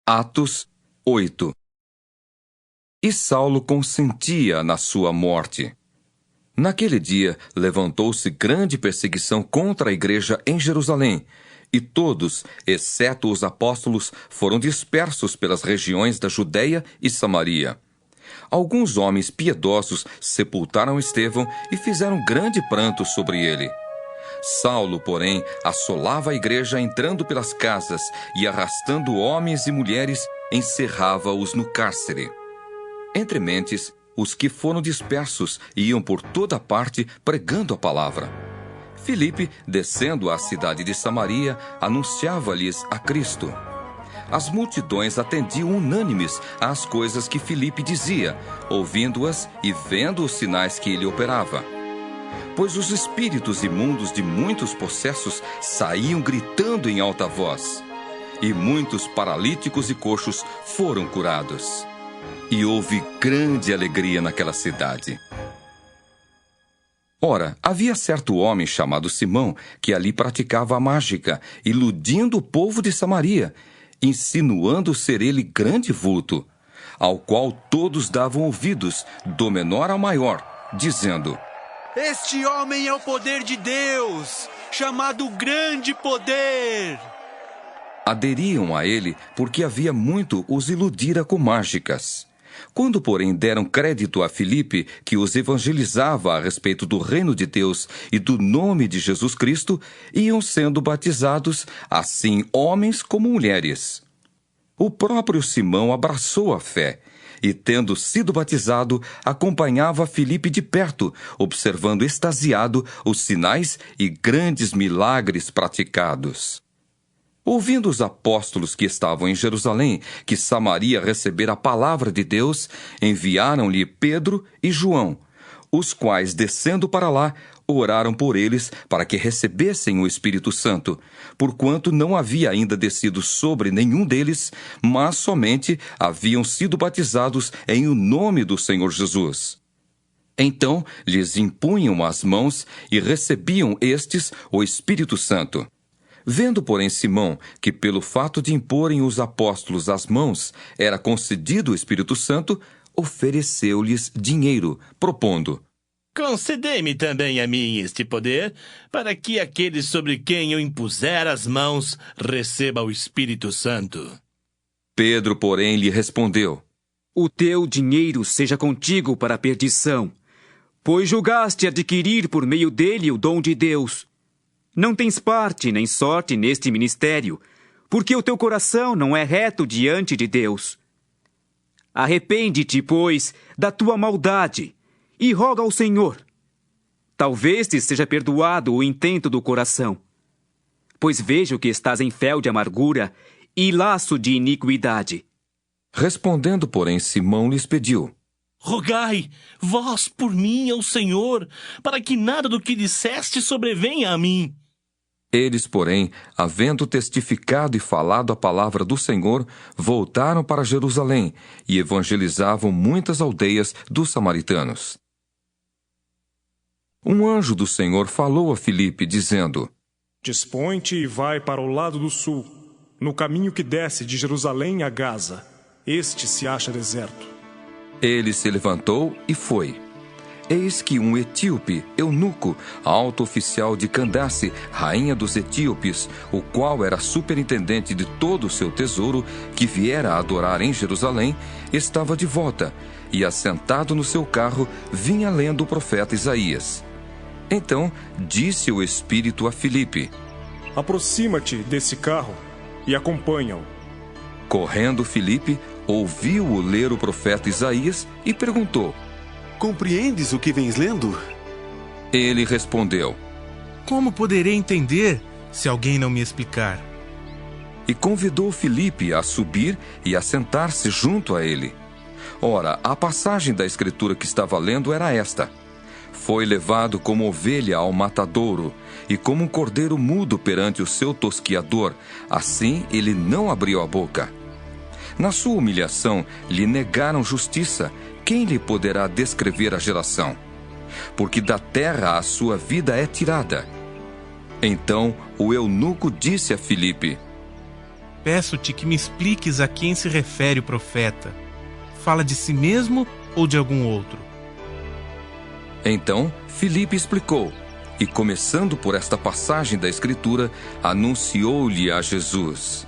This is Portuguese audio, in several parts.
Atos 8. E Saulo consentia na sua morte. Naquele dia, levantou-se grande perseguição contra a igreja em Jerusalém, e todos, exceto os apóstolos, foram dispersos pelas regiões da Judéia e Samaria. Alguns homens piedosos sepultaram Estevão e fizeram grande pranto sobre ele. Saulo, porém, assolava a igreja entrando pelas casas e, arrastando homens e mulheres, encerrava-os no cárcere. Entre mentes, os que foram dispersos iam por toda parte pregando a palavra. Filipe, descendo à cidade de Samaria, anunciava-lhes a Cristo. As multidões atendiam unânimes às coisas que Filipe dizia, ouvindo-as e vendo os sinais que ele operava. Pois os espíritos imundos de muitos possessos saíam gritando em alta voz, e muitos paralíticos e coxos foram curados. E houve grande alegria naquela cidade. Ora, havia certo homem chamado Simão, que ali praticava a mágica, iludindo o povo de Samaria, insinuando ser ele grande vulto, ao qual todos davam ouvidos, do menor ao maior, dizendo: Este homem é o poder de Deus, chamado Grande Poder. Aderiam a ele porque havia muito os iludira com mágicas. Quando, porém, deram crédito a Filipe, que os evangelizava a respeito do reino de Deus e do nome de Jesus Cristo, iam sendo batizados, assim homens como mulheres. O próprio Simão abraçou a fé, e, tendo sido batizado, acompanhava Filipe de perto, observando extasiado os sinais e grandes milagres praticados. Ouvindo os apóstolos que estavam em Jerusalém que Samaria recebera a palavra de Deus, enviaram-lhe Pedro e João, os quais, descendo para lá, oraram por eles para que recebessem o Espírito Santo, porquanto não havia ainda descido sobre nenhum deles, mas somente haviam sido batizados em o nome do Senhor Jesus. Então lhes impunham as mãos e recebiam estes o Espírito Santo. Vendo, porém, Simão que pelo fato de imporem os apóstolos as mãos era concedido o Espírito Santo, ofereceu-lhes dinheiro, propondo: Concedei-me também a mim este poder, para que aquele sobre quem eu impuser as mãos receba o Espírito Santo. Pedro, porém, lhe respondeu: O teu dinheiro seja contigo para a perdição, pois julgaste adquirir por meio dele o dom de Deus. Não tens parte nem sorte neste ministério, porque o teu coração não é reto diante de Deus. Arrepende-te, pois, da tua maldade, e roga ao Senhor. Talvez te seja perdoado o intento do coração. Pois vejo que estás em fel de amargura e laço de iniquidade. Respondendo, porém, Simão lhes pediu: Rogai, vós por mim ao Senhor, para que nada do que disseste sobrevenha a mim. Eles, porém, havendo testificado e falado a palavra do Senhor, voltaram para Jerusalém e evangelizavam muitas aldeias dos samaritanos. Um anjo do Senhor falou a Filipe, dizendo: Dispõe-te e vai para o lado do sul, no caminho que desce de Jerusalém a Gaza. Este se acha deserto. Ele se levantou e foi. Eis que um etíope, eunuco, alto oficial de Candace, rainha dos etíopes, o qual era superintendente de todo o seu tesouro, que viera a adorar em Jerusalém, estava de volta, e assentado no seu carro, vinha lendo o profeta Isaías. Então disse o Espírito a Filipe: Aproxima-te desse carro e acompanha-o. Correndo Filipe, ouviu-o ler o profeta Isaías e perguntou: Compreendes o que vens lendo? Ele respondeu: Como poderei entender se alguém não me explicar? E convidou Filipe a subir e a sentar-se junto a ele. Ora, a passagem da escritura que estava lendo era esta: Foi levado como ovelha ao matadouro, e como um cordeiro mudo perante o seu tosquiador, assim ele não abriu a boca. Na sua humilhação lhe negaram justiça. Quem lhe poderá descrever a geração? Porque da terra a sua vida é tirada. Então o eunuco disse a Filipe: Peço-te que me expliques a quem se refere o profeta. Fala de si mesmo ou de algum outro? Então Filipe explicou, e começando por esta passagem da Escritura, anunciou-lhe a Jesus.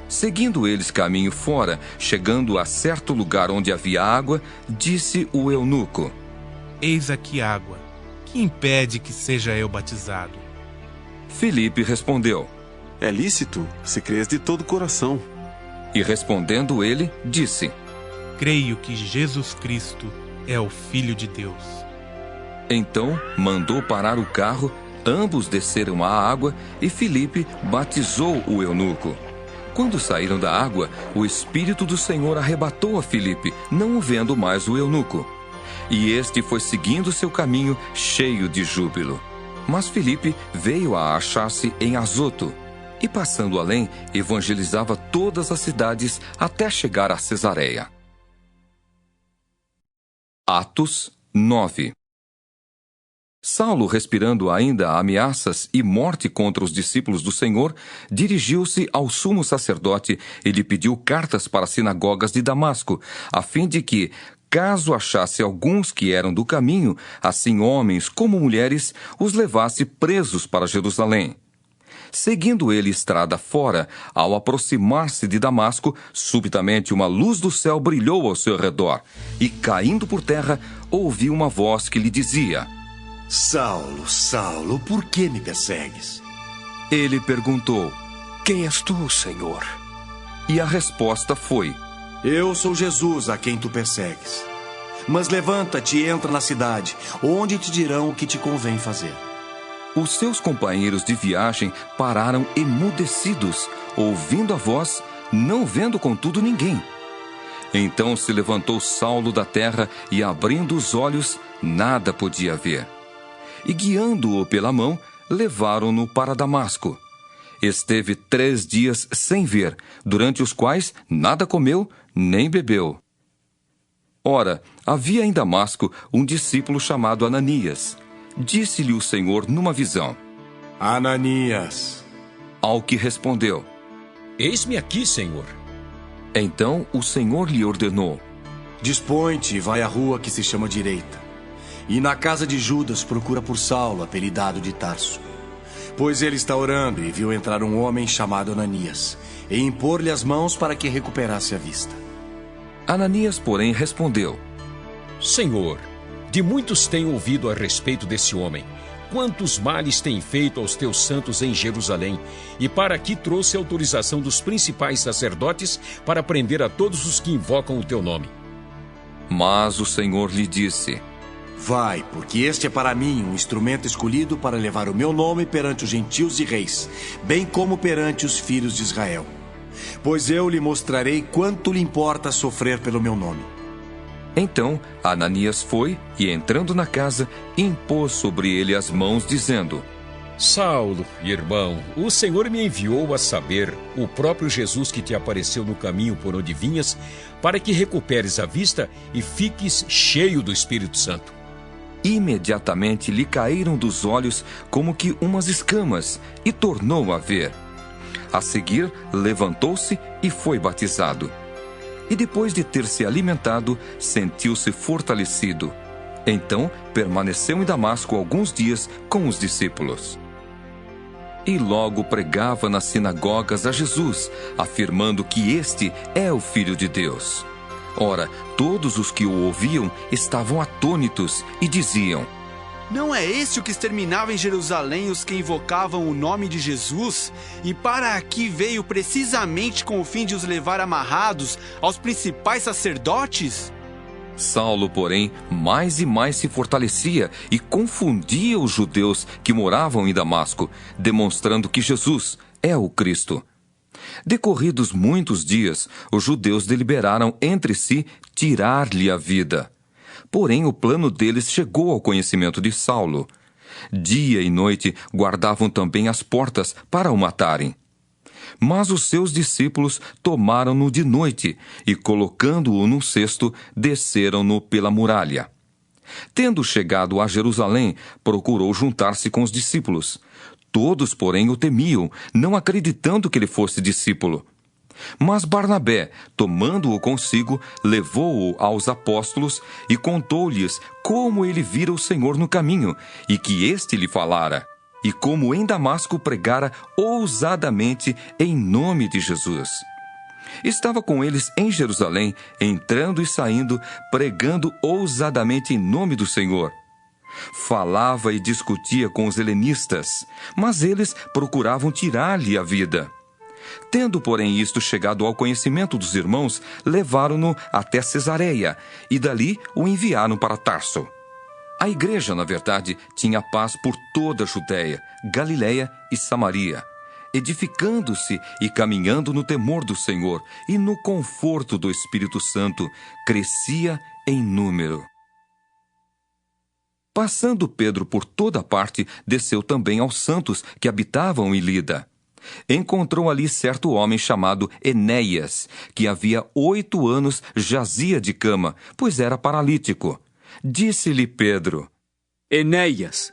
Seguindo eles caminho fora, chegando a certo lugar onde havia água, disse o eunuco: Eis aqui água. Que impede que seja eu batizado? Filipe respondeu. É lícito, se crês de todo o coração. E respondendo ele, disse: Creio que Jesus Cristo é o Filho de Deus. Então mandou parar o carro, ambos desceram à água e Filipe batizou o eunuco. Quando saíram da água, o Espírito do Senhor arrebatou a Filipe, não o vendo mais o eunuco. E este foi seguindo seu caminho, cheio de júbilo. Mas Filipe veio a achar-se em Azoto, e passando além, evangelizava todas as cidades até chegar a Cesareia. Atos 9. Saulo, respirando ainda ameaças e morte contra os discípulos do Senhor, dirigiu-se ao sumo sacerdote e lhe pediu cartas para as sinagogas de Damasco, a fim de que, caso achasse alguns que eram do caminho, assim homens como mulheres, os levasse presos para Jerusalém. Seguindo ele estrada fora, ao aproximar-se de Damasco, subitamente uma luz do céu brilhou ao seu redor, e, caindo por terra, ouviu uma voz que lhe dizia: Saulo, Saulo, por que me persegues? Ele perguntou: Quem és tu, Senhor? E a resposta foi: Eu sou Jesus, a quem tu persegues. Mas levanta-te e entra na cidade, onde te dirão o que te convém fazer. Os seus companheiros de viagem pararam emudecidos, ouvindo a voz, não vendo contudo ninguém. Então se levantou Saulo da terra e, abrindo os olhos, nada podia ver. E guiando-o pela mão, levaram-no para Damasco. Esteve 3 dias sem ver, durante os quais nada comeu nem bebeu. Ora, havia em Damasco um discípulo chamado Ananias. Disse-lhe o Senhor numa visão: Ananias. Ao que respondeu: Eis-me aqui, Senhor. Então o Senhor lhe ordenou: Dispõe-te e vai à rua que se chama Direita. E na casa de Judas procura por Saulo, apelidado de Tarso. Pois ele está orando e viu entrar um homem chamado Ananias, e impor-lhe as mãos para que recuperasse a vista. Ananias, porém, respondeu: Senhor, de muitos tenho ouvido a respeito desse homem. Quantos males tem feito aos teus santos em Jerusalém, e para aqui trouxe autorização dos principais sacerdotes para prender a todos os que invocam o teu nome. Mas o Senhor lhe disse: Vai, porque este é para mim um instrumento escolhido para levar o meu nome perante os gentios e reis, bem como perante os filhos de Israel. Pois eu lhe mostrarei quanto lhe importa sofrer pelo meu nome. Então Ananias foi e, entrando na casa, impôs sobre ele as mãos, dizendo: Saulo, irmão, o Senhor me enviou a saber, o próprio Jesus que te apareceu no caminho por onde vinhas, para que recuperes a vista e fiques cheio do Espírito Santo. Imediatamente lhe caíram dos olhos como que umas escamas, e tornou a ver. A seguir, levantou-se e foi batizado. E depois de ter se alimentado, sentiu-se fortalecido. Então permaneceu em Damasco alguns dias com os discípulos. E logo pregava nas sinagogas a Jesus, afirmando que este é o Filho de Deus. Ora, todos os que o ouviam estavam atônitos e diziam: Não é este o que exterminava em Jerusalém os que invocavam o nome de Jesus? E para aqui veio precisamente com o fim de os levar amarrados aos principais sacerdotes? Saulo, porém, mais e mais se fortalecia e confundia os judeus que moravam em Damasco, demonstrando que Jesus é o Cristo. Decorridos muitos dias, os judeus deliberaram entre si tirar-lhe a vida. Porém, o plano deles chegou ao conhecimento de Saulo. Dia e noite guardavam também as portas para o matarem. Mas os seus discípulos tomaram-no de noite e, colocando-o num cesto, desceram-no pela muralha. Tendo chegado a Jerusalém, procurou juntar-se com os discípulos. Todos, porém, o temiam, não acreditando que ele fosse discípulo. Mas Barnabé, tomando-o consigo, levou-o aos apóstolos e contou-lhes como ele vira o Senhor no caminho e que este lhe falara, e como em Damasco pregara ousadamente em nome de Jesus. Estava com eles em Jerusalém, entrando e saindo, pregando ousadamente em nome do Senhor. Falava e discutia com os helenistas, mas eles procuravam tirar-lhe a vida. Tendo, porém, isto chegado ao conhecimento dos irmãos, levaram-no até Cesareia e dali o enviaram para Tarso. A igreja, na verdade, tinha paz por toda a Judéia, Galiléia e Samaria, edificando-se e caminhando no temor do Senhor e no conforto do Espírito Santo, crescia em número. Passando Pedro por toda parte, desceu também aos santos que habitavam em Lida. Encontrou ali certo homem chamado Enéias, que havia 8 anos jazia de cama, pois era paralítico. Disse-lhe Pedro: Enéias,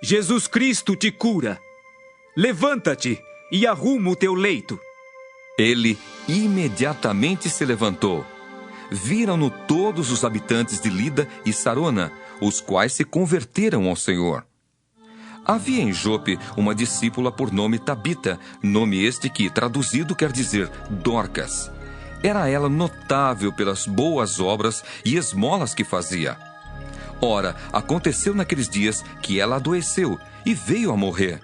Jesus Cristo te cura. Levanta-te e arruma o teu leito. Ele imediatamente se levantou. Viram-no todos os habitantes de Lida e Sarona, os quais se converteram ao Senhor. Havia em Jope uma discípula por nome Tabita, nome este que, traduzido, quer dizer Dorcas. Era ela notável pelas boas obras e esmolas que fazia. Ora, aconteceu naqueles dias que ela adoeceu e veio a morrer.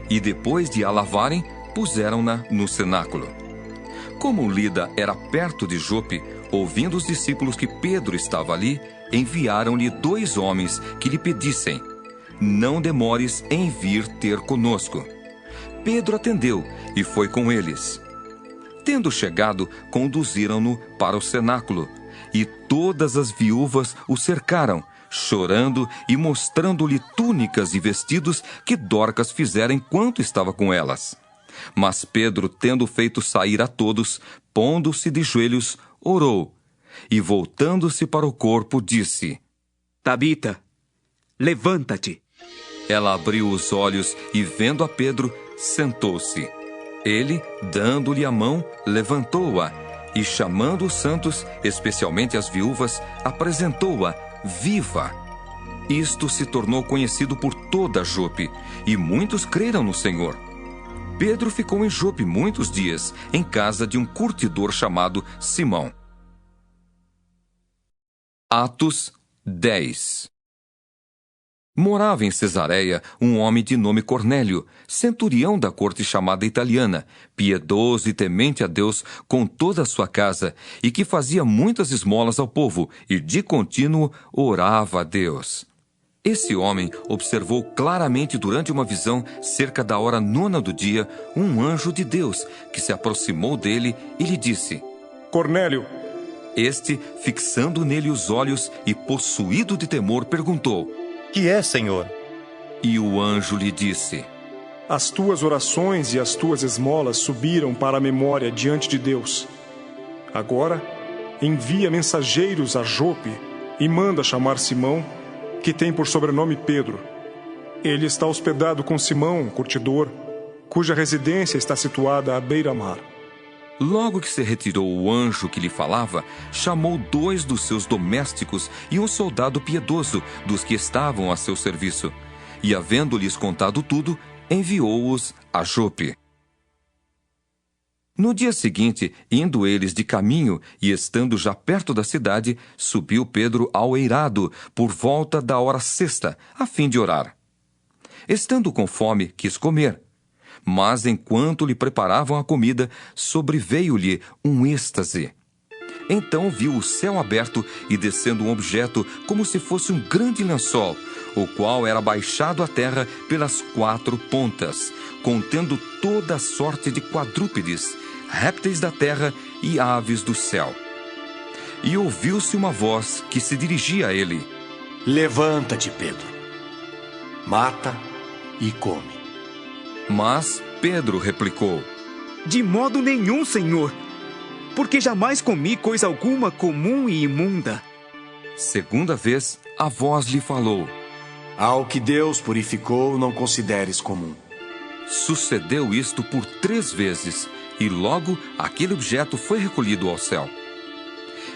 E depois de a lavarem, puseram-na no cenáculo. Como Lida era perto de Jope, ouvindo os discípulos que Pedro estava ali, enviaram-lhe 2 homens que lhe pedissem: não demores em vir ter conosco. Pedro atendeu e foi com eles. Tendo chegado, conduziram-no para o cenáculo, e todas as viúvas o cercaram, chorando e mostrando-lhe túnicas e vestidos que Dorcas fizera enquanto estava com elas. Mas Pedro, tendo feito sair a todos, pondo-se de joelhos, orou, e voltando-se para o corpo, disse: Tabita, levanta-te. Ela abriu os olhos e, vendo a Pedro, sentou-se. Ele, dando-lhe a mão, levantou-a e, chamando os santos, especialmente as viúvas, apresentou-a viva. Isto se tornou conhecido por toda Jope, e muitos creram no Senhor. Pedro ficou em Jope muitos dias, em casa de um curtidor chamado Simão. Atos 10. Morava em Cesareia um homem de nome Cornélio, centurião da corte chamada italiana, piedoso e temente a Deus com toda a sua casa, e que fazia muitas esmolas ao povo, e de contínuo orava a Deus. Esse homem observou claramente durante uma visão, cerca da hora 9 do dia, um anjo de Deus, que se aproximou dele e lhe disse: Cornélio. Este, fixando nele os olhos e possuído de temor, perguntou: Que é, Senhor? E o anjo lhe disse: As tuas orações e as tuas esmolas subiram para a memória diante de Deus. Agora, envia mensageiros a Jope e manda chamar Simão, que tem por sobrenome Pedro. Ele está hospedado com Simão, curtidor, cuja residência está situada à beira-mar. Logo que se retirou o anjo que lhe falava, chamou 2 dos seus domésticos e um soldado piedoso dos que estavam a seu serviço, e, havendo-lhes contado tudo, enviou-os a Jope. No dia seguinte, indo eles de caminho e estando já perto da cidade, subiu Pedro ao eirado por volta da hora 6, a fim de orar. Estando com fome, quis comer. Mas, enquanto lhe preparavam a comida, sobreveio-lhe um êxtase. Então viu o céu aberto e descendo um objeto como se fosse um grande lençol, o qual era baixado à terra pelas 4 pontas, contendo toda a sorte de quadrúpedes, répteis da terra e aves do céu. E ouviu-se uma voz que se dirigia a ele: Levanta-te, Pedro. Mata e come. Mas Pedro replicou: De modo nenhum, Senhor, porque jamais comi coisa alguma comum e imunda. Segunda vez, a voz lhe falou: Ao que Deus purificou, não consideres comum. Sucedeu isto por 3 vezes, e logo aquele objeto foi recolhido ao céu.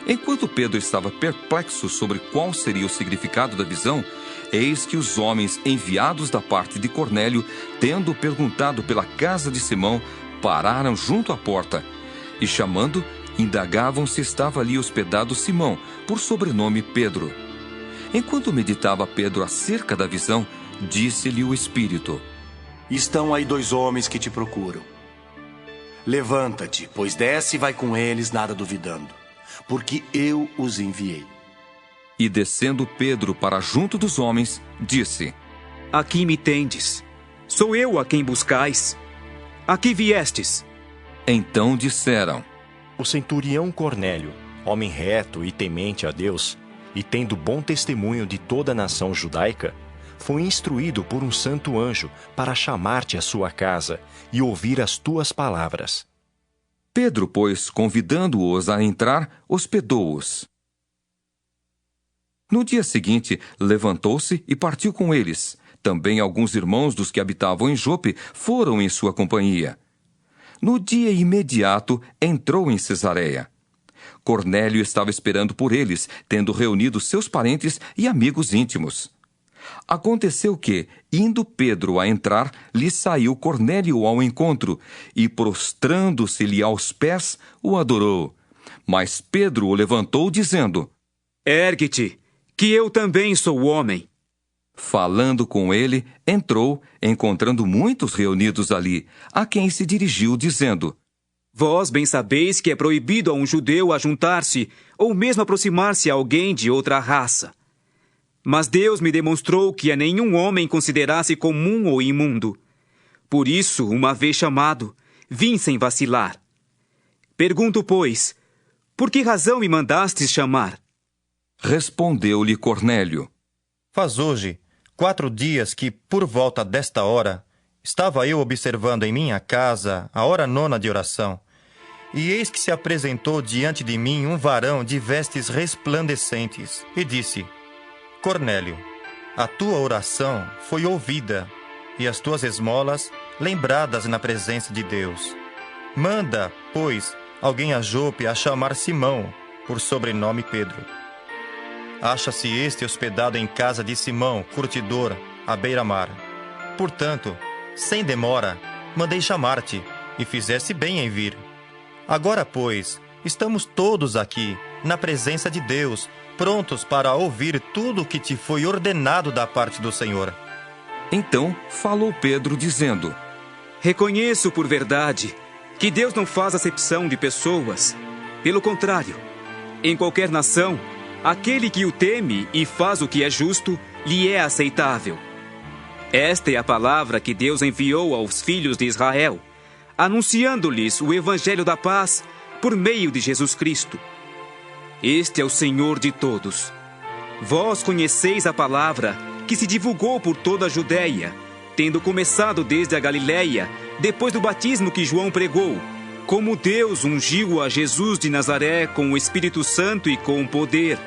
Enquanto Pedro estava perplexo sobre qual seria o significado da visão, eis que os homens enviados da parte de Cornélio, tendo perguntado pela casa de Simão, pararam junto à porta e, chamando, indagavam se estava ali hospedado Simão, por sobrenome Pedro. Enquanto meditava Pedro acerca da visão, disse-lhe o Espírito: Estão aí 2 homens que te procuram. Levanta-te, pois desce e vai com eles, nada duvidando, porque eu os enviei. E descendo Pedro para junto dos homens, disse: Aqui me tendes. Sou eu a quem buscais. A que viestes? Então disseram: O centurião Cornélio, homem reto e temente a Deus, e tendo bom testemunho de toda a nação judaica, foi instruído por um santo anjo para chamar-te à sua casa e ouvir as tuas palavras. Pedro, pois, convidando-os a entrar, hospedou-os. No dia seguinte, levantou-se e partiu com eles. Também alguns irmãos dos que habitavam em Jope foram em sua companhia. No dia imediato, entrou em Cesareia. Cornélio estava esperando por eles, tendo reunido seus parentes e amigos íntimos. Aconteceu que, indo Pedro a entrar, lhe saiu Cornélio ao encontro, e prostrando-se-lhe aos pés, o adorou. Mas Pedro o levantou, dizendo: Ergue-te, que eu também sou homem. Falando com ele, entrou, encontrando muitos reunidos ali, a quem se dirigiu, dizendo: Vós bem sabeis que é proibido a um judeu ajuntar-se, ou mesmo aproximar-se a alguém de outra raça. Mas Deus me demonstrou que a nenhum homem considerasse comum ou imundo. Por isso, uma vez chamado, vim sem vacilar. Pergunto, pois, por que razão me mandastes chamar? Respondeu-lhe Cornélio: Faz hoje 4 dias que, por volta desta hora, estava eu observando em minha casa a hora 9ª de oração, e eis que se apresentou diante de mim um varão de vestes resplandecentes, e disse: Cornélio, a tua oração foi ouvida, e as tuas esmolas lembradas na presença de Deus. Manda, pois, alguém a Jope a chamar Simão, por sobrenome Pedro. Acha-se este hospedado em casa de Simão, curtidor, à beira-mar. Portanto, sem demora, mandei chamar-te, e fizeste bem em vir. Agora, pois, estamos todos aqui, na presença de Deus, prontos para ouvir tudo o que te foi ordenado da parte do Senhor. Então falou Pedro, dizendo: Reconheço por verdade que Deus não faz acepção de pessoas. Pelo contrário, em qualquer nação, aquele que o teme e faz o que é justo, lhe é aceitável. Esta é a palavra que Deus enviou aos filhos de Israel, anunciando-lhes o evangelho da paz por meio de Jesus Cristo. Este é o Senhor de todos. Vós conheceis a palavra que se divulgou por toda a Judéia, tendo começado desde a Galiléia, depois do batismo que João pregou, como Deus ungiu a Jesus de Nazaré com o Espírito Santo e com poder,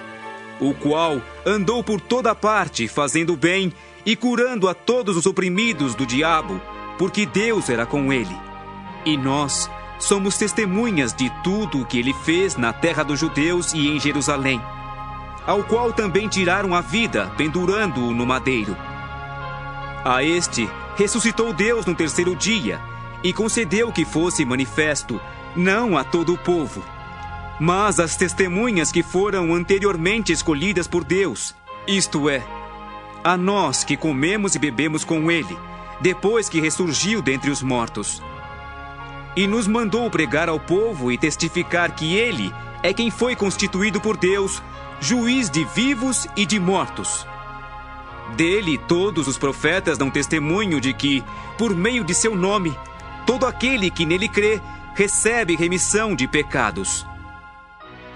o qual andou por toda parte fazendo bem e curando a todos os oprimidos do diabo, porque Deus era com ele. E nós somos testemunhas de tudo o que ele fez na terra dos judeus e em Jerusalém, ao qual também tiraram a vida, pendurando-o no madeiro. A este ressuscitou Deus no 3º dia e concedeu que fosse manifesto, não a todo o povo, mas às testemunhas que foram anteriormente escolhidas por Deus, isto é, a nós que comemos e bebemos com ele, depois que ressurgiu dentre os mortos. E nos mandou pregar ao povo e testificar que ele é quem foi constituído por Deus, juiz de vivos e de mortos. Dele todos os profetas dão testemunho de que, por meio de seu nome, todo aquele que nele crê recebe remissão de pecados.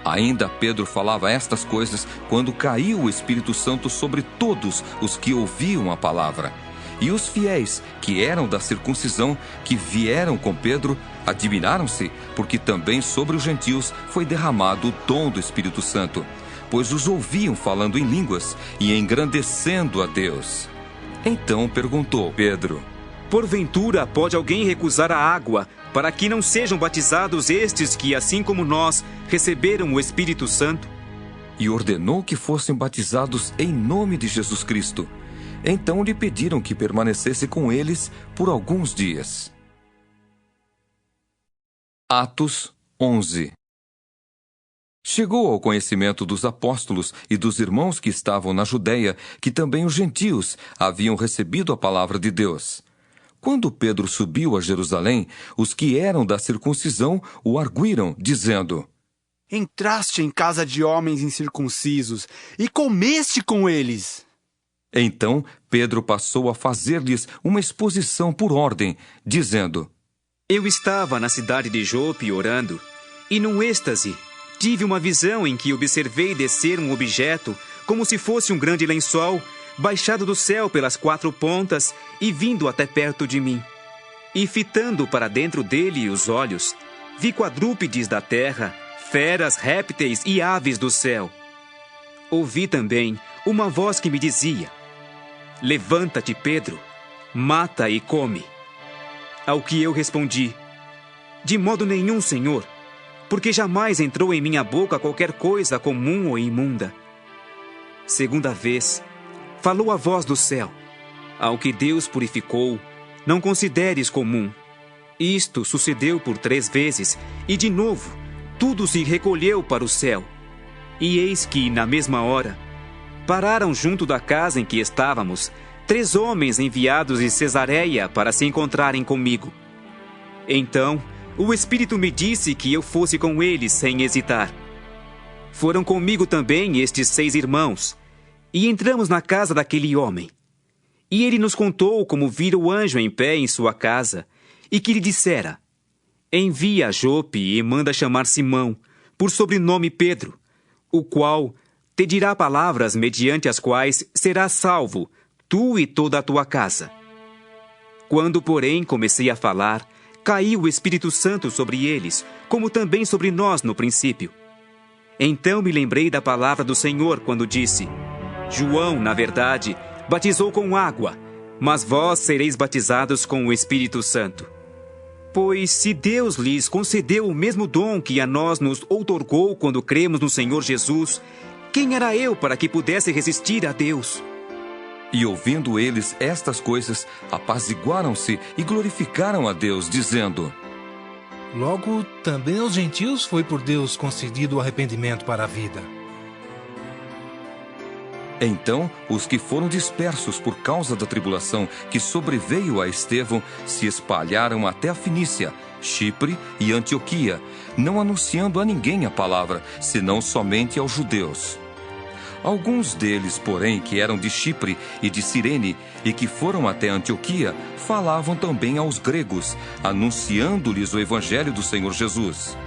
Ainda Pedro falava estas coisas quando caiu o Espírito Santo sobre todos os que ouviam a palavra. E os fiéis, que eram da circuncisão, que vieram com Pedro, admiraram-se, porque também sobre os gentios foi derramado o dom do Espírito Santo, pois os ouviam falando em línguas e engrandecendo a Deus. Então perguntou Pedro: Porventura pode alguém recusar a água para que não sejam batizados estes que, assim como nós, receberam o Espírito Santo? E ordenou que fossem batizados em nome de Jesus Cristo. Então lhe pediram que permanecesse com eles por alguns dias. Atos 11. Chegou ao conhecimento dos apóstolos e dos irmãos que estavam na Judéia que também os gentios haviam recebido a palavra de Deus. Quando Pedro subiu a Jerusalém, os que eram da circuncisão o arguíram, dizendo: Entraste em casa de homens incircuncisos e comeste com eles. Então Pedro passou a fazer-lhes uma exposição por ordem, dizendo: Eu estava na cidade de Jope orando, e num êxtase tive uma visão em que observei descer um objeto, como se fosse um grande lençol, baixado do céu pelas 4 pontas e vindo até perto de mim. E fitando para dentro dele os olhos, vi quadrúpedes da terra, feras, répteis e aves do céu. Ouvi também uma voz que me dizia: Levanta-te, Pedro, mata e come. Ao que eu respondi: De modo nenhum, Senhor, porque jamais entrou em minha boca qualquer coisa comum ou imunda. Segunda vez, falou a voz do céu: Ao que Deus purificou, não consideres comum. Isto sucedeu por 3 vezes, e de novo, tudo se recolheu para o céu. E eis que, na mesma hora, pararam junto da casa em que estávamos 3 homens enviados de Cesareia para se encontrarem comigo. Então, o Espírito me disse que eu fosse com eles sem hesitar. Foram comigo também estes 6 irmãos, e entramos na casa daquele homem. E ele nos contou como vira o anjo em pé em sua casa, e que lhe dissera: Envia a Jope e manda chamar Simão, por sobrenome Pedro, o qual te dirá palavras mediante as quais serás salvo, tu e toda a tua casa. Quando, porém, comecei a falar, caiu o Espírito Santo sobre eles, como também sobre nós no princípio. Então me lembrei da palavra do Senhor quando disse: João, na verdade, batizou com água, mas vós sereis batizados com o Espírito Santo. Pois se Deus lhes concedeu o mesmo dom que a nós nos outorgou quando cremos no Senhor Jesus, quem era eu para que pudesse resistir a Deus? E ouvindo eles estas coisas, apaziguaram-se e glorificaram a Deus, dizendo: Logo, também aos gentios foi por Deus concedido o arrependimento para a vida. Então, os que foram dispersos por causa da tribulação que sobreveio a Estevão se espalharam até a Fenícia, Chipre e Antioquia, não anunciando a ninguém a palavra, senão somente aos judeus. Alguns deles, porém, que eram de Chipre e de Cirene e que foram até Antioquia, falavam também aos gregos, anunciando-lhes o evangelho do Senhor Jesus.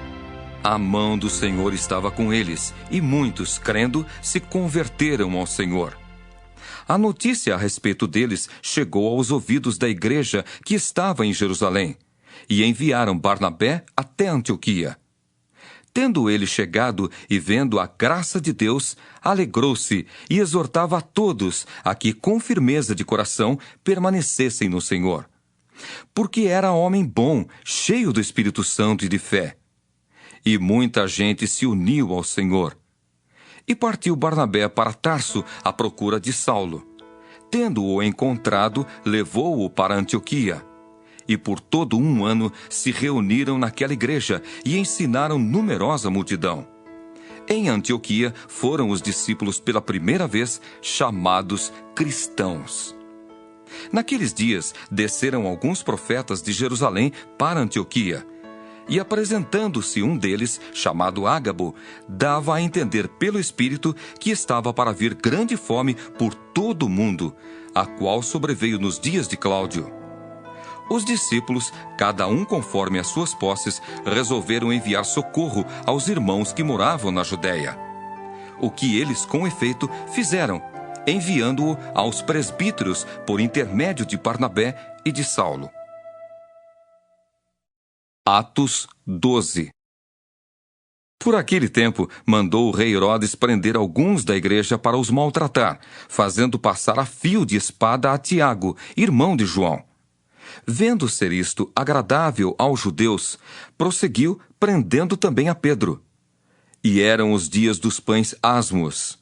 A mão do Senhor estava com eles, e muitos, crendo, se converteram ao Senhor. A notícia a respeito deles chegou aos ouvidos da igreja que estava em Jerusalém, e enviaram Barnabé até Antioquia. Tendo ele chegado e vendo a graça de Deus, alegrou-se e exortava a todos a que, com firmeza de coração, permanecessem no Senhor. Porque era homem bom, cheio do Espírito Santo e de fé. E muita gente se uniu ao Senhor. E partiu Barnabé para Tarso à procura de Saulo. Tendo-o encontrado, levou-o para Antioquia. E por todo 1 ano se reuniram naquela igreja e ensinaram numerosa multidão. Em Antioquia foram os discípulos pela primeira vez chamados cristãos. Naqueles dias desceram alguns profetas de Jerusalém para Antioquia. E apresentando-se um deles, chamado Ágabo, dava a entender pelo Espírito que estava para vir grande fome por todo o mundo, a qual sobreveio nos dias de Cláudio. Os discípulos, cada um conforme as suas posses, resolveram enviar socorro aos irmãos que moravam na Judéia. O que eles, com efeito, fizeram, enviando-o aos presbíteros por intermédio de Barnabé e de Saulo. Atos 12. Por aquele tempo, mandou o rei Herodes prender alguns da igreja para os maltratar, fazendo passar a fio de espada a Tiago, irmão de João. Vendo ser isto agradável aos judeus, prosseguiu, prendendo também a Pedro. E eram os dias dos pães asmos.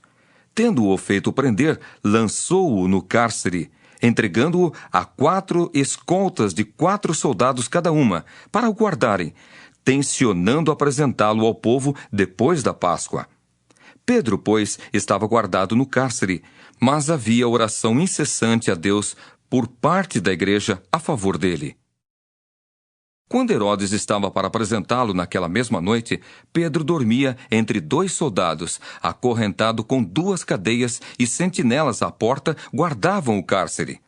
Tendo-o feito prender, lançou-o no cárcere, entregando-o a 4 escoltas de 4 soldados cada uma, para o guardarem, tencionando apresentá-lo ao povo depois da Páscoa. Pedro, pois, estava guardado no cárcere, mas havia oração incessante a Deus por parte da igreja a favor dele. Quando Herodes estava para apresentá-lo naquela mesma noite, Pedro dormia entre 2 soldados, acorrentado com 2 cadeias, e sentinelas à porta guardavam o cárcere.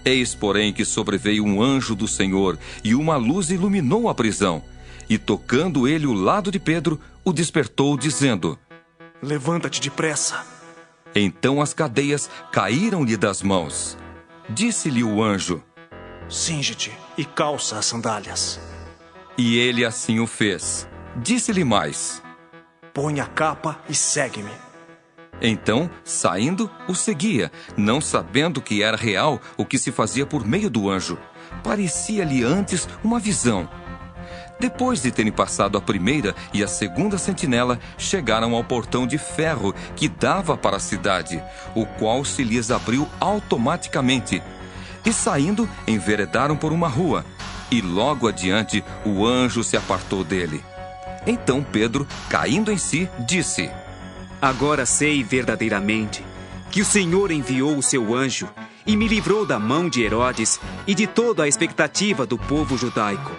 Eis, porém, que sobreveio um anjo do Senhor, e uma luz iluminou a prisão. E tocando ele o lado de Pedro, o despertou, dizendo: Levanta-te depressa. Então as cadeias caíram-lhe das mãos. Disse-lhe o anjo: Cinge-te e calça as sandálias. E ele assim o fez. Disse-lhe mais: Põe a capa e segue-me. Então, saindo, o seguia, não sabendo que era real o que se fazia por meio do anjo. Parecia-lhe antes uma visão. Depois de terem passado a primeira e a segunda sentinela, chegaram ao portão de ferro que dava para a cidade, o qual se lhes abriu automaticamente. E saindo, enveredaram por uma rua, e logo adiante o anjo se apartou dele. Então Pedro, caindo em si, disse: Agora sei verdadeiramente que o Senhor enviou o seu anjo e me livrou da mão de Herodes e de toda a expectativa do povo judaico.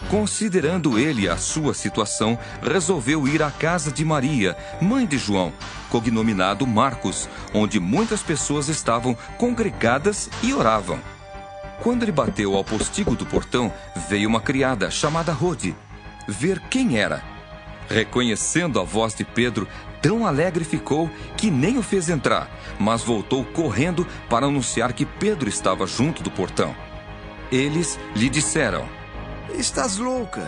Considerando ele a sua situação, resolveu ir à casa de Maria, mãe de João, cognominado Marcos, onde muitas pessoas estavam congregadas e oravam. Quando ele bateu ao postigo do portão, veio uma criada chamada Rode ver quem era. Reconhecendo a voz de Pedro, tão alegre ficou que nem o fez entrar, mas voltou correndo para anunciar que Pedro estava junto do portão. Eles lhe disseram: Estás louca.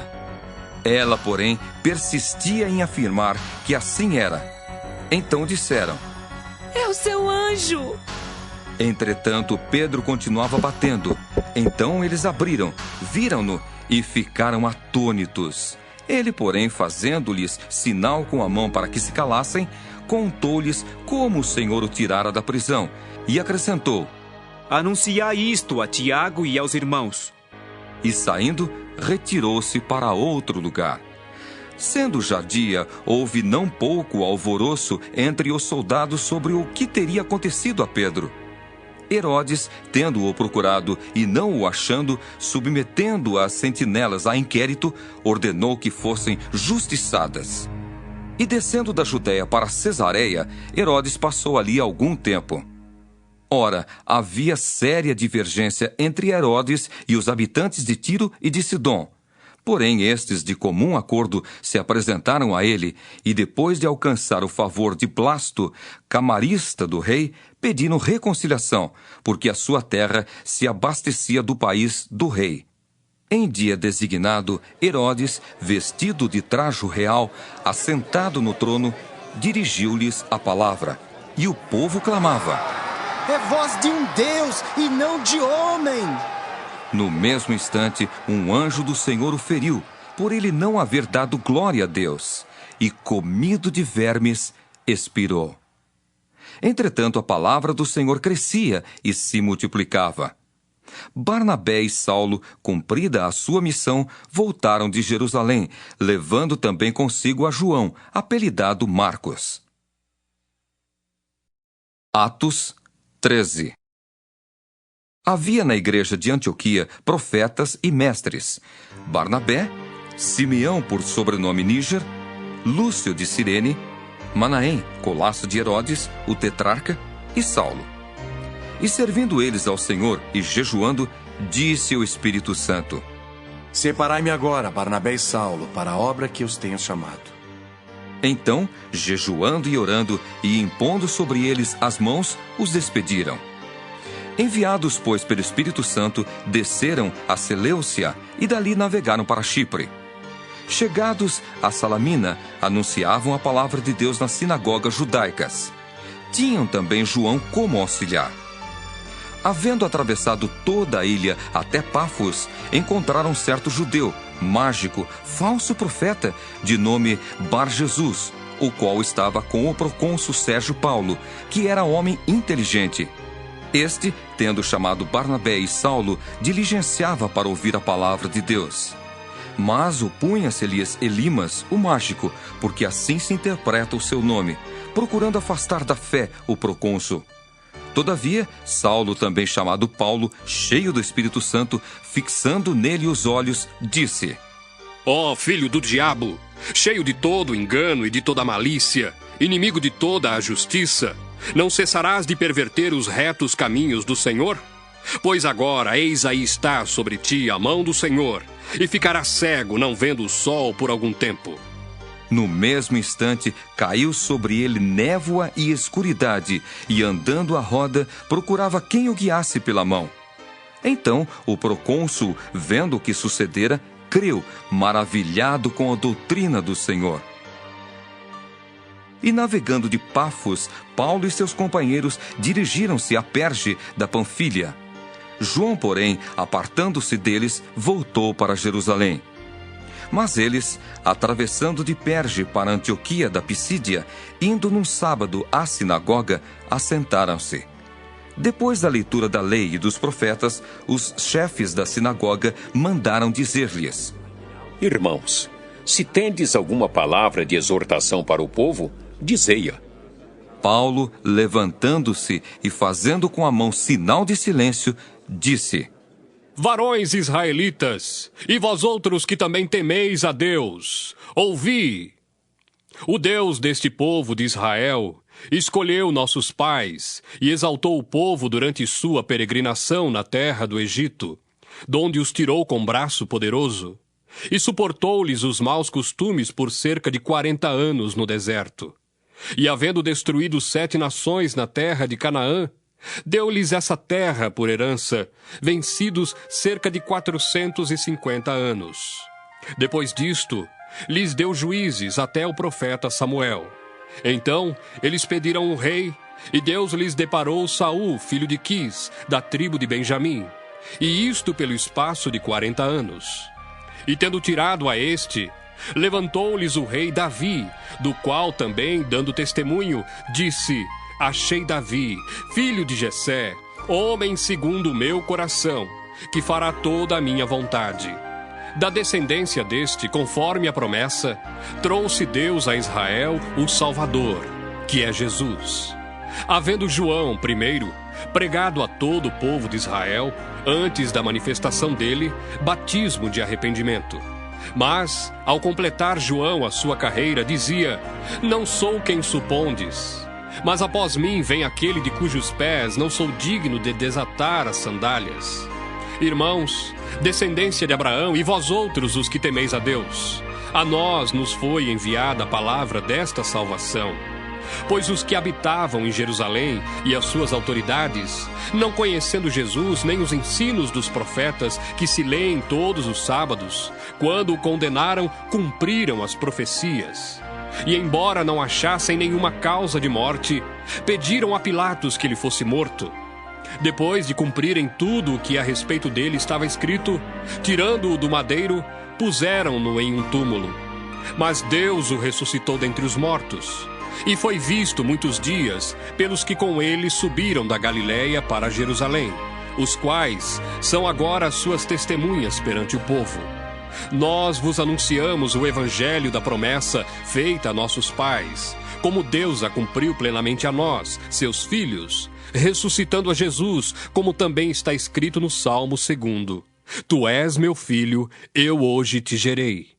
Ela, porém, persistia em afirmar que assim era. Então disseram: É o seu anjo. Entretanto, Pedro continuava batendo. Então eles abriram, viram-no e ficaram atônitos. Ele, porém, fazendo-lhes sinal com a mão para que se calassem, contou-lhes como o Senhor o tirara da prisão e acrescentou: Anunciai isto a Tiago e aos irmãos. E saindo, retirou-se para outro lugar. Sendo já dia, houve não pouco alvoroço entre os soldados sobre o que teria acontecido a Pedro. Herodes, tendo-o procurado e não o achando, submetendo as sentinelas a inquérito, ordenou que fossem justiçadas. E descendo da Judéia para Cesareia, Herodes passou ali algum tempo. Ora, havia séria divergência entre Herodes e os habitantes de Tiro e de Sidom. Porém, estes, de comum acordo, se apresentaram a ele e, depois de alcançar o favor de Blasto, camarista do rei, pediram reconciliação, porque a sua terra se abastecia do país do rei. Em dia designado, Herodes, vestido de trajo real, assentado no trono, dirigiu-lhes a palavra, e o povo clamava: É voz de um Deus e não de homem. No mesmo instante, um anjo do Senhor o feriu, por ele não haver dado glória a Deus, e, comido de vermes, expirou. Entretanto, a palavra do Senhor crescia e se multiplicava. Barnabé e Saulo, cumprida a sua missão, voltaram de Jerusalém, levando também consigo a João, apelidado Marcos. Atos 13. Havia na igreja de Antioquia profetas e mestres: Barnabé, Simeão por sobrenome Níger, Lúcio de Cirene, Manaém, colasso de Herodes, o tetrarca, e Saulo. E servindo eles ao Senhor e jejuando, disse o Espírito Santo: Separai-me agora, Barnabé e Saulo, para a obra que os tenho chamado. Então, jejuando e orando e impondo sobre eles as mãos, os despediram. Enviados, pois, pelo Espírito Santo, desceram a Seleucia e dali navegaram para Chipre. Chegados a Salamina, anunciavam a palavra de Deus nas sinagogas judaicas. Tinham também João como auxiliar. Havendo atravessado toda a ilha até Pafos, encontraram um certo judeu, mágico, falso profeta, de nome Bar-Jesus, o qual estava com o procônsul Sérgio Paulo, que era homem inteligente. Este, tendo chamado Barnabé e Saulo, diligenciava para ouvir a palavra de Deus. Mas opunha-se-lhes Elimas, o mágico, porque assim se interpreta o seu nome, procurando afastar da fé o procônsul. Todavia, Saulo, também chamado Paulo, cheio do Espírito Santo, fixando nele os olhos, disse: Ó filho do diabo, cheio de todo engano e de toda malícia, inimigo de toda a justiça, não cessarás de perverter os retos caminhos do Senhor? Pois agora, eis aí está sobre ti a mão do Senhor, e ficarás cego, não vendo o sol por algum tempo. No mesmo instante, caiu sobre ele névoa e escuridade, e andando à roda, procurava quem o guiasse pela mão. Então, o procônsul, vendo o que sucedera, creu, maravilhado com a doutrina do Senhor. E navegando de Pafos, Paulo e seus companheiros dirigiram-se a Perge da Panfilha. João, porém, apartando-se deles, voltou para Jerusalém. Mas eles, atravessando de Perge para Antioquia da Pisídia, indo num sábado à sinagoga, assentaram-se. Depois da leitura da lei e dos profetas, os chefes da sinagoga mandaram dizer-lhes: Irmãos, se tendes alguma palavra de exortação para o povo, dizei-a. Paulo, levantando-se e fazendo com a mão sinal de silêncio, disse: Varões israelitas, e vós outros que também temeis a Deus, ouvi! O Deus deste povo de Israel escolheu nossos pais e exaltou o povo durante sua peregrinação na terra do Egito, donde os tirou com braço poderoso, e suportou-lhes os maus costumes por cerca de 40 anos no deserto. E havendo destruído 7 nações na terra de Canaã, deu-lhes essa terra por herança, vencidos cerca de 450 anos. Depois disto, lhes deu juízes até o profeta Samuel. Então, eles pediram um rei, e Deus lhes deparou Saul, filho de Quis, da tribo de Benjamim, e isto pelo espaço de 40 anos. E tendo tirado a este, levantou-lhes o rei Davi, do qual também, dando testemunho, disse: Achei Davi, filho de Jessé, homem segundo o meu coração, que fará toda a minha vontade. Da descendência deste, conforme a promessa, trouxe Deus a Israel o Salvador, que é Jesus. Havendo João, primeiro, pregado a todo o povo de Israel, antes da manifestação dele, batismo de arrependimento. Mas, ao completar João a sua carreira, dizia: Não sou quem supondes, mas após mim vem aquele de cujos pés não sou digno de desatar as sandálias. Irmãos, descendência de Abraão, e vós outros os que temeis a Deus, a nós nos foi enviada a palavra desta salvação. Pois os que habitavam em Jerusalém e as suas autoridades, não conhecendo Jesus nem os ensinos dos profetas que se leem todos os sábados, quando o condenaram, cumpriram as profecias. E embora não achassem nenhuma causa de morte, pediram a Pilatos que ele fosse morto. Depois de cumprirem tudo o que a respeito dele estava escrito, tirando-o do madeiro, puseram-no em um túmulo. Mas Deus o ressuscitou dentre os mortos, e foi visto muitos dias pelos que com ele subiram da Galiléia para Jerusalém, os quais são agora as suas testemunhas perante o povo. Nós vos anunciamos o evangelho da promessa feita a nossos pais, como Deus a cumpriu plenamente a nós, seus filhos, ressuscitando a Jesus, como também está escrito no Salmo 2: Tu és meu filho, eu hoje te gerei.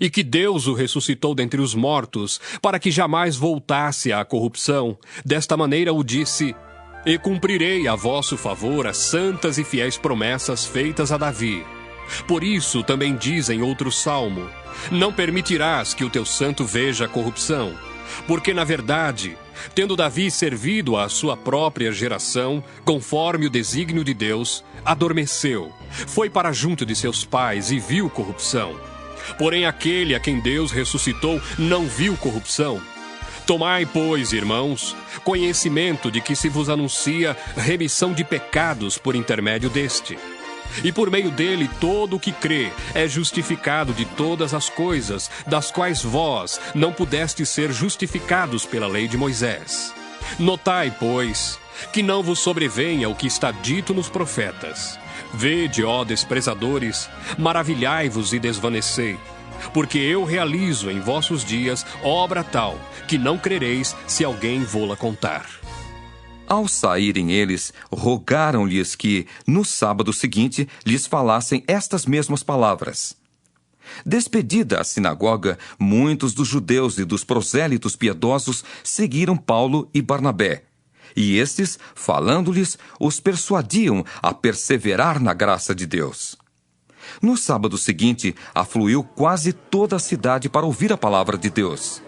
E que Deus o ressuscitou dentre os mortos, para que jamais voltasse à corrupção. Desta maneira o disse: E cumprirei a vosso favor as santas e fiéis promessas feitas a Davi. Por isso também diz em outro salmo: Não permitirás que o teu santo veja a corrupção. Porque, na verdade, tendo Davi servido à sua própria geração, conforme o desígnio de Deus, adormeceu, foi para junto de seus pais e viu corrupção. Porém, aquele a quem Deus ressuscitou não viu corrupção. Tomai, pois, irmãos, conhecimento de que se vos anuncia remissão de pecados por intermédio deste. E por meio dele todo o que crê é justificado de todas as coisas, das quais vós não pudestes ser justificados pela lei de Moisés. Notai, pois, que não vos sobrevenha o que está dito nos profetas. Vede, ó desprezadores, maravilhai-vos e desvanecei, porque eu realizo em vossos dias obra tal, que não crereis se alguém vô-la contar. Ao saírem eles, rogaram-lhes que, no sábado seguinte, lhes falassem estas mesmas palavras. Despedida a sinagoga, muitos dos judeus e dos prosélitos piedosos seguiram Paulo e Barnabé. E estes, falando-lhes, os persuadiam a perseverar na graça de Deus. No sábado seguinte, afluiu quase toda a cidade para ouvir a palavra de Deus.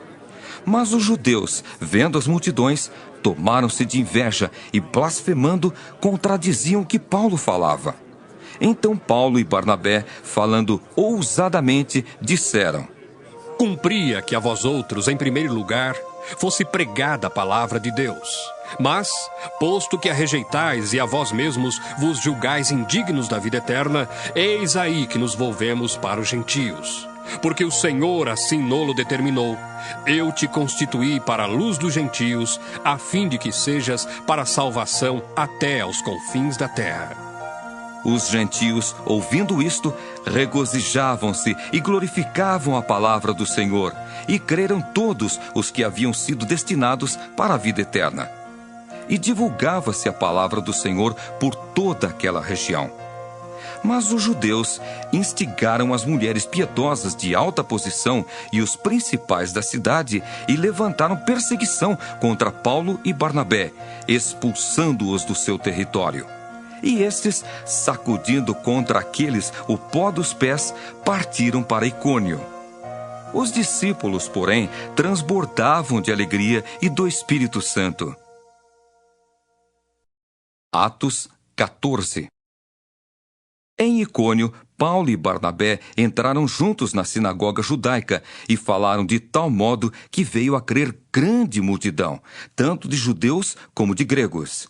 Mas os judeus, vendo as multidões, tomaram-se de inveja e, blasfemando, contradiziam o que Paulo falava. Então Paulo e Barnabé, falando ousadamente, disseram: Cumpria que a vós outros, em primeiro lugar, fosse pregada a palavra de Deus. Mas, posto que a rejeitais e a vós mesmos vos julgais indignos da vida eterna, eis aí que nos volvemos para os gentios. Porque o Senhor assim nolo determinou. Eu te constituí para a luz dos gentios, a fim de que sejas para a salvação até aos confins da terra. Os gentios, ouvindo isto, regozijavam-se e glorificavam a palavra do Senhor, e creram todos os que haviam sido destinados para a vida eterna. E divulgava-se a palavra do Senhor por toda aquela região. Mas os judeus instigaram as mulheres piedosas de alta posição e os principais da cidade e levantaram perseguição contra Paulo e Barnabé, expulsando-os do seu território. E estes, sacudindo contra aqueles o pó dos pés, partiram para Icônio. Os discípulos, porém, transbordavam de alegria e do Espírito Santo. Atos 14. Em Icônio, Paulo e Barnabé entraram juntos na sinagoga judaica e falaram de tal modo que veio a crer grande multidão, tanto de judeus como de gregos.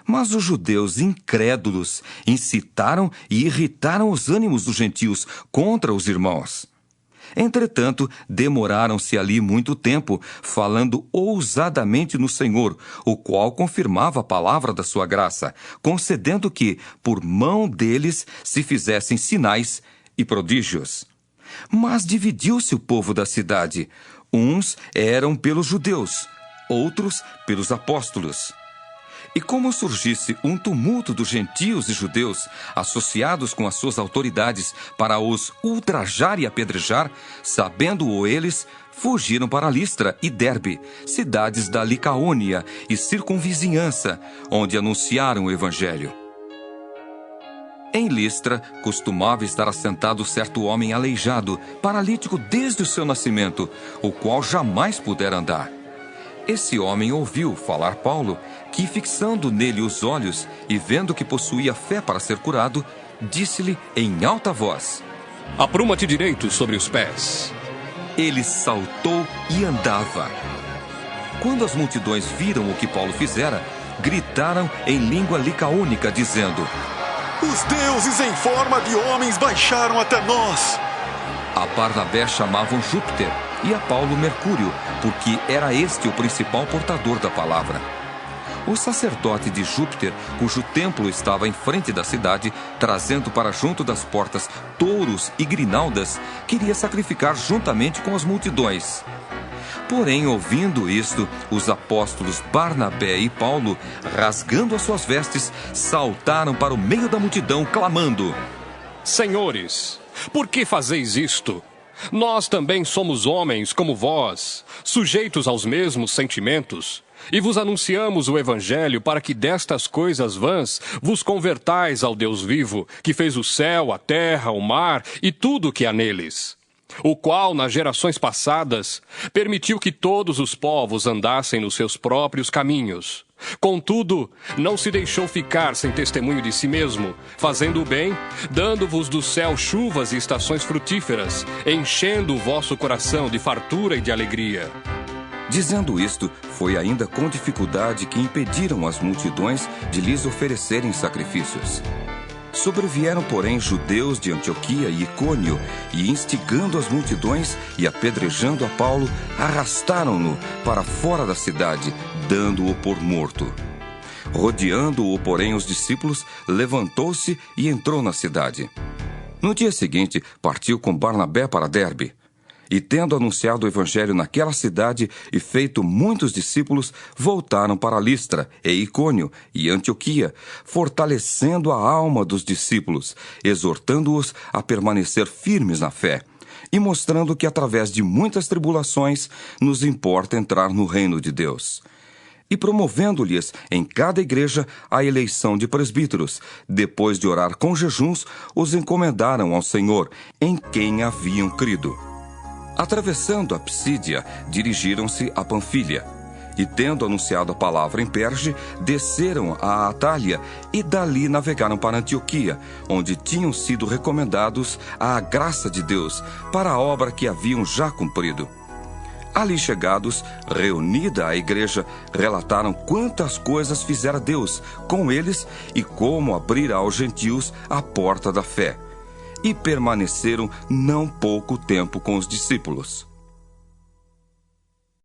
Mas os judeus incrédulos incitaram e irritaram os ânimos dos gentios contra os irmãos. Entretanto, demoraram-se ali muito tempo, falando ousadamente no Senhor, o qual confirmava a palavra da sua graça, concedendo que, por mão deles, se fizessem sinais e prodígios. Mas dividiu-se o povo da cidade. Uns eram pelos judeus, outros pelos apóstolos. E como surgisse um tumulto dos gentios e judeus, associados com as suas autoridades para os ultrajar e apedrejar, sabendo-o eles, fugiram para Listra e Derbe, cidades da Licaônia e circunvizinhança, onde anunciaram o evangelho. Em Listra, costumava estar assentado certo homem aleijado, paralítico desde o seu nascimento, o qual jamais pudera andar. Esse homem ouviu falar Paulo, que, fixando nele os olhos e vendo que possuía fé para ser curado, disse-lhe em alta voz: Apruma-te direito sobre os pés. Ele saltou e andava. Quando as multidões viram o que Paulo fizera, gritaram em língua licaônica, dizendo: Os deuses em forma de homens baixaram até nós. A Barnabé chamavam Júpiter e a Paulo Mercúrio, porque era este o principal portador da palavra. O sacerdote de Júpiter, cujo templo estava em frente da cidade, trazendo para junto das portas touros e grinaldas, queria sacrificar juntamente com as multidões. Porém, ouvindo isto, os apóstolos Barnabé e Paulo, rasgando as suas vestes, saltaram para o meio da multidão, clamando: Senhores, por que fazeis isto? Nós também somos homens como vós, sujeitos aos mesmos sentimentos, e vos anunciamos o Evangelho para que destas coisas vãs vos convertais ao Deus vivo, que fez o céu, a terra, o mar e tudo o que há neles, o qual, nas gerações passadas, permitiu que todos os povos andassem nos seus próprios caminhos. Contudo, não se deixou ficar sem testemunho de si mesmo, fazendo o bem, dando-vos do céu chuvas e estações frutíferas, enchendo o vosso coração de fartura e de alegria. Dizendo isto, foi ainda com dificuldade que impediram as multidões de lhes oferecerem sacrifícios. Sobrevieram, porém, judeus de Antioquia e Icônio, e instigando as multidões e apedrejando a Paulo, arrastaram-no para fora da cidade, dando-o por morto. Rodeando-o, porém, os discípulos, levantou-se e entrou na cidade. No dia seguinte, partiu com Barnabé para Derbe. E, tendo anunciado o evangelho naquela cidade e feito muitos discípulos, voltaram para Listra e Icônio e Antioquia, fortalecendo a alma dos discípulos, exortando-os a permanecer firmes na fé, e mostrando que, através de muitas tribulações, nos importa entrar no reino de Deus. E promovendo-lhes em cada igreja a eleição de presbíteros, depois de orar com jejuns, os encomendaram ao Senhor, em quem haviam crido. Atravessando a Psídia, dirigiram-se a Panfilha, e tendo anunciado a palavra em Perge, desceram a Atália e dali navegaram para Antioquia, onde tinham sido recomendados à graça de Deus para a obra que haviam já cumprido. Ali chegados, reunida a igreja, relataram quantas coisas fizera Deus com eles e como abrira aos gentios a porta da fé. E permaneceram não pouco tempo com os discípulos.